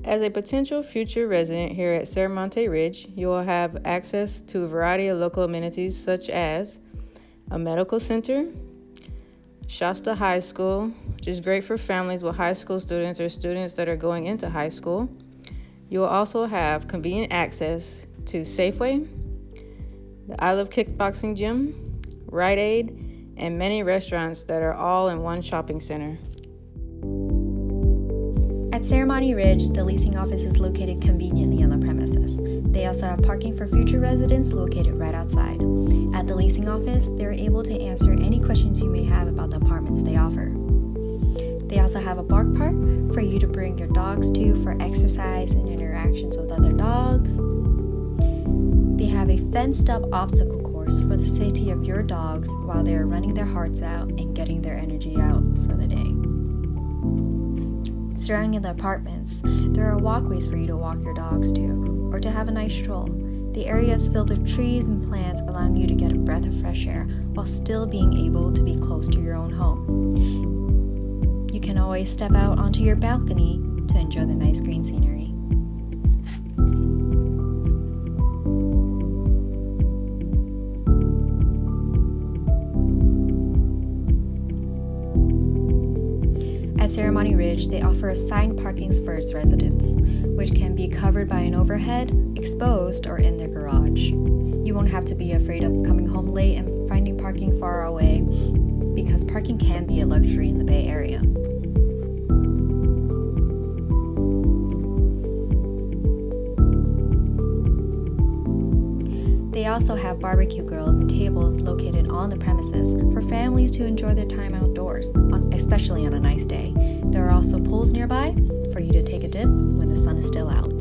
As a potential future resident here at Serramonte Ridge, you will have access to a variety of local amenities such as a medical center, Shasta High School, which is great for families with high school students or students that are going into high school. You will also have convenient access to Safeway, the I Love Kickboxing Gym, Rite Aid, and many restaurants that are all in one shopping center. At Ceremony Ridge, the leasing office is located conveniently on the premises. They also have parking for future residents located right outside. At the leasing office, they're able to answer any questions you may have about the apartments they offer. They also have a bark park for you to bring your dogs to for exercise and interactions with other dogs. They have a fenced-up obstacle course for the safety of your dogs while they are running their hearts out and getting their energy out for the day. Surrounding the apartments, there are walkways for you to walk your dogs to, or to have a nice stroll. The area is filled with trees and plants, allowing you to get a breath of fresh air while still being able to be close to your own home. You can always step out onto your balcony to enjoy the nice green scenery. At Ceremony Ridge, they offer assigned parkings for its residents, which can be covered by an overhead, exposed, or in their garage. You won't have to be afraid of coming home late and finding parking far away, because parking can be a luxury in the Bay Area. They also have barbecue grills and tables located on the premises for families to enjoy their time outdoors, especially on a nice day. There are also pools nearby for you to take a dip when the sun is still out.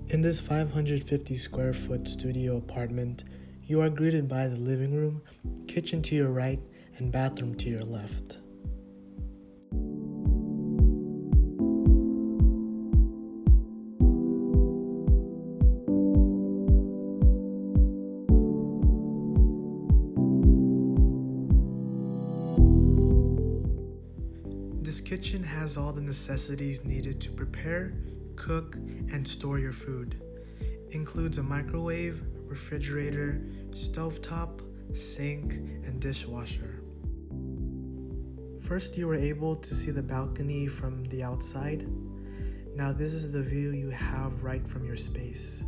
In this 550 square foot studio apartment, you are greeted by the living room, kitchen to your right, and bathroom to your left. This kitchen has all the necessities needed to prepare, cook, and store your food. Includes a microwave, refrigerator, stovetop, sink, and dishwasher. First, you were able to see the balcony from the outside. Now this is the view you have right from your space.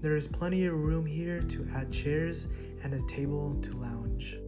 There is plenty of room here to add chairs and a table to lounge.